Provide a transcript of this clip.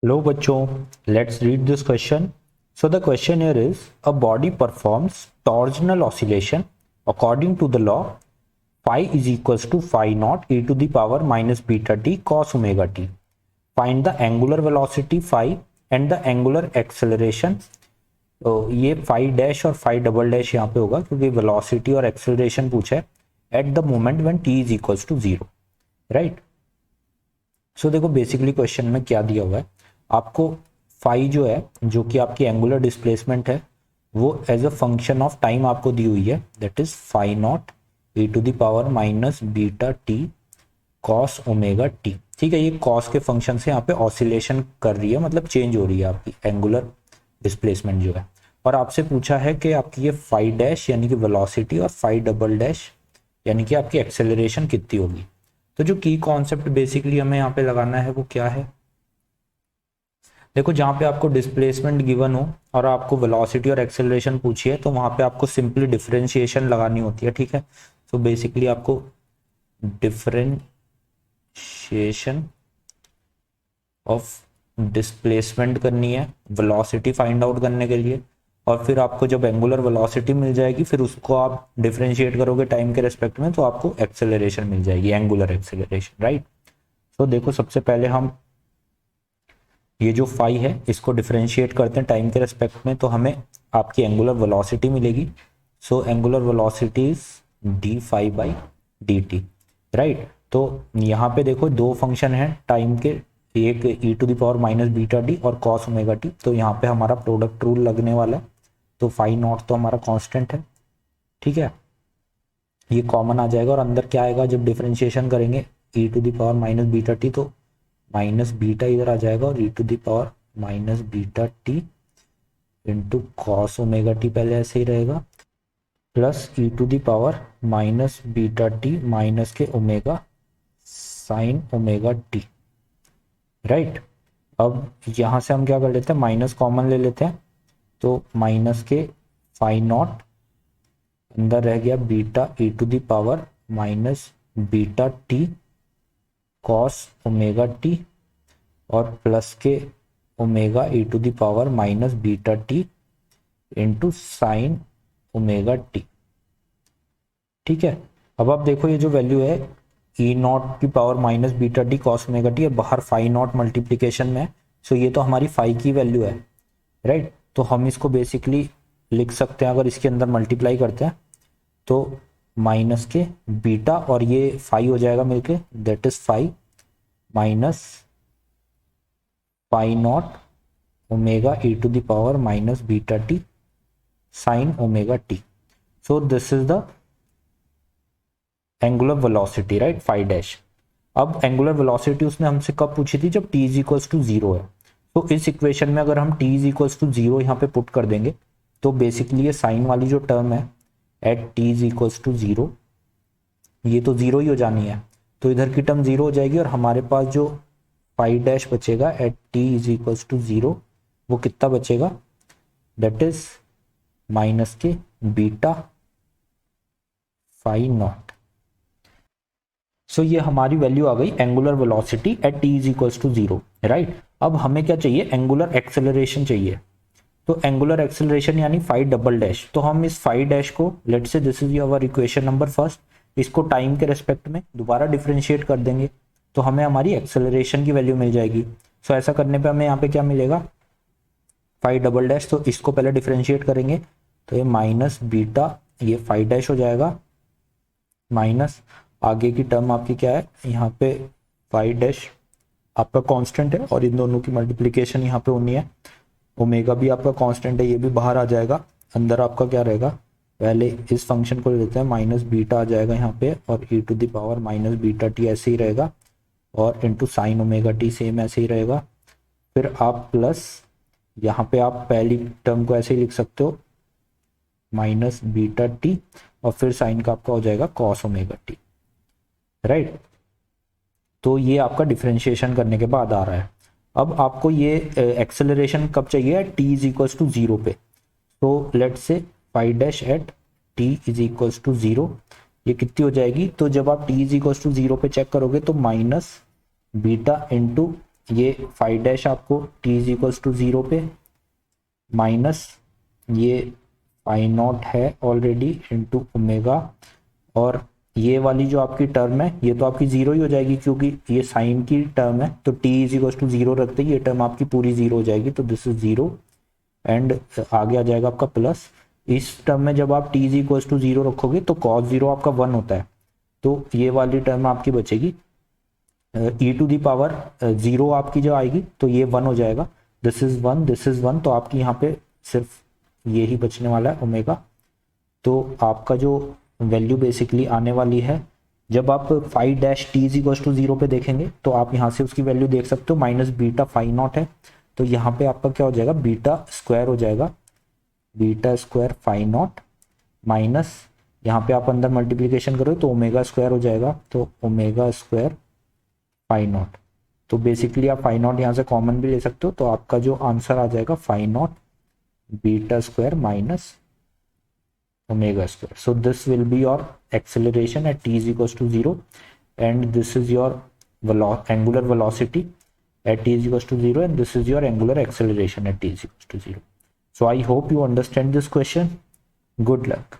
Hello bachcho, let's read this question. So the question here is, a body performs torsional oscillation according to the law phi is equals to phi naught e to the power minus beta t cos omega t. Find the angular velocity phi and the angular acceleration. तो ये phi dash और phi double dash यहाँ पे होगा क्योंकि velocity और acceleration पूछा है at the moment when t is equals to zero, right. So देखो बेसिकली क्वेश्चन में क्या दिया हुआ है, आपको फाई जो है जो कि आपकी एंगुलर डिस्प्लेसमेंट है वो as a function of time आपको दी हुई है, that is phi not e to the power minus beta t cos omega t. ठीक है, ये कॉस के फंक्शन से यहाँ पे ऑसिलेशन कर रही है, मतलब चेंज हो रही है आपकी एंगुलर डिस्प्लेसमेंट जो है। और आपसे पूछा है कि आपकी ये फाई डैश यानी कि वेलोसिटी और फाई डबल डैश यानी कि आपकी एक्सेलरेशन कितनी होगी। तो जो की कॉन्सेप्ट बेसिकली हमें यहाँ पे लगाना है वो क्या है, देखो जहाँ पे आपको डिस्प्लेसमेंट गिवन हो और आपको वेलोसिटी और एक्सेलरेशन पूछी है तो वहाँ पे आपको सिंपली डिफरेंशिएशन लगानी होती है। ठीक है, सो बेसिकली आपको डिफरेंशिएशन ऑफ डिस्प्लेसमेंट करनी है वेलोसिटी फाइंड आउट करने के लिए, और फिर आपको जब एंगुलर वेलोसिटी मिल जाएगी फिर उसको आप डिफरेंशिएट करोगे टाइम के रेस्पेक्ट में तो आपको एक्सेलरेशन मिल जाएगी, एंगुलर एक्सेलरेशन, राइट। तो देखो सबसे पहले हम ये जो फाई है इसको डिफरेंशिएट करते हैं टाइम के रेस्पेक्ट में तो हमें आपकी एंगुलर वेलोसिटी मिलेगी। So angular velocity is d phi by d t, right. तो यहाँ पे देखो दो फंक्शन है टाइम के, एक e to the power minus beta d और कॉस ओमेगा टी, तो यहाँ पे हमारा प्रोडक्ट रूल लगने वाला है। तो फाई नॉट तो हमारा कांस्टेंट है, ठीक है, ये कॉमन आ जाएगा और अंदर क्या आएगा जब डिफरेंशिएशन करेंगे e to the power minus beta t, तो माइनस बीटा इधर आ जाएगा और e to the power minus beta t into cos omega t पहले ऐसे ही रहेगा, plus e to the power minus beta t minus के omega sine omega t, right. अब यहाँ से हम क्या कर लेते हैं, माइनस कॉमन ले लेते हैं, तो माइनस के फाई नॉट अंदर रह गया beta e to the power minus beta t cos omega टी और प्लस के omega e to the power minus beta t into sine omega t. ठीक है, अब आप देखो ये जो वैल्यू है ई नॉट की पावर minus beta t cos omega t, बाहर फाई नॉट मल्टीप्लीकेशन में है, सो ये तो हमारी फाई की वैल्यू है, राइट। तो हम इसको बेसिकली लिख सकते हैं, अगर इसके अंदर मल्टीप्लाई करते हैं तो माइनस के बीटा और ये फाई हो जाएगा मिलके, that is phi minus pi not omega e to the power minus beta t sine omega t. So this is the angular velocity, right, phi dash. अब एंगुलर वेलोसिटी उसने हमसे कब पूछी थी, जब t is equals to zero है। तो इस इक्वेशन में अगर हम t is equals to zero यहाँ पे पुट कर देंगे तो बेसिकली ये साइन वाली जो टर्म है at t is equals to zero, ये तो जीरो ही हो जानी है, तो इधर की टर्म जीरो हो जाएगी और हमारे पास जो फाई डैश बचेगा at t is equals to zero वो कितना बचेगा, दैट इज माइनस के बीटा फाई नॉट। सो ये हमारी वैल्यू आ गई angular velocity at t is equals to zero, right. अब हमें क्या चाहिए, एंगुलर एक्सेलरेशन चाहिए। तो एंगुलर एक्सेलरेशन यानी फाई डबल डैश, तो हम इस फाई डैश को let say this is your equation number first, इसको टाइम के रेस्पेक्ट में दोबारा डिफरेंशिएट कर देंगे तो हमें हमारी एक्सेलरेशन की वैल्यू मिल जाएगी। सो ऐसा करने पे हमें यहाँ पे क्या मिलेगा, फाई डबल डैश, तो इसको पहले डिफरेंशिएट करेंगे तो ये माइनस बीटा ये फाई डैश हो जाएगा, माइनस आगे की टर्म आपकी क्या है यहाँ पे फाई डैश आपका कांस्टेंट है और इन दोनों की मल्टीप्लिकेशन यहाँ पे होनी है, ओमेगा भी आपका कांस्टेंट है ये भी बाहर आ जाएगा, अंदर आपका क्या रहेगा, पहले इस फंक्शन को लेते हैं माइनस बीटा आ जाएगा यहाँ पे और e to the power minus beta t ऐसे ही रहेगा और into sine omega t same ऐसे ही रहेगा। फिर आप प्लस यहाँ पे आप पहली टर्म को ऐसे ही लिख सकते हो माइनस बीटा टी और फिर साइन का आपका हो जाएगा कॉस ओमेगा टी, राइट। तो ये आपका डिफरेंशिएशन करने के बाद आ रहा है। अब आपको ये एक्सेलरेशन कब चाहिए, t is equals to zero पे, तो let's say phi dash at t is equals to zero ये कितनी हो जाएगी, तो जब आप t is equals to zero पे चेक करोगे तो माइनस बीटा इंटू ये फाइव डैश आपको t इज इक्वल्स टू 0 पे माइनस ये फाई नॉट है ऑलरेडी इंटू ओमेगा, और ये वाली जो आपकी टर्म है ये तो आपकी जीरो ही हो जाएगी क्योंकि ये साइन की टर्म है, तो t इज इक्वल्स टू 0 रखते ही ये टर्म आपकी पूरी जीरो हो जाएगी, तो दिस इज जीरो एंड आगे आ जाएगा आपका प्लस। इस टर्म में जब आप t इज इक्वल्स टू 0 रखोगे तो cos 0 आपका 1 होता है, तो ये वाली टर्म आपकी बचेगी e टू दी पावर 0 आपकी जो आएगी तो ये 1 हो जाएगा, दिस इज 1 दिस इज 1, तो आपकी यहाँ पे सिर्फ ये ही बचने वाला है ओमेगा। तो आपका जो वैल्यू बेसिकली आने वाली है जब आप phi dash t is equals to 0 पे देखेंगे तो आप यहाँ से उसकी वैल्यू देख सकते हो, माइनस बीटा फाई नॉट है, तो यहाँ पे आपका क्या हो जाएगा बीटा स्क्वायर हो जाएगा, beta square phi not minus यहाँ पे आप अंदर मल्टीप्लीकेशन करोगे तो ओमेगा स्क्वायर हो जाएगा, तो ओमेगा स्क्वायर फाई नॉट। तो बेसिकली आप फाई नॉट यहाँ से कॉमन भी ले सकते हो, तो आपका जो आंसर आ जाएगा phi not beta square minus omega square. So this will be your acceleration at t is equals to 0 and this is your angular velocity at t is equals to 0 and this is your angular acceleration at t is equals to 0. So I hope you understand this question. Good luck.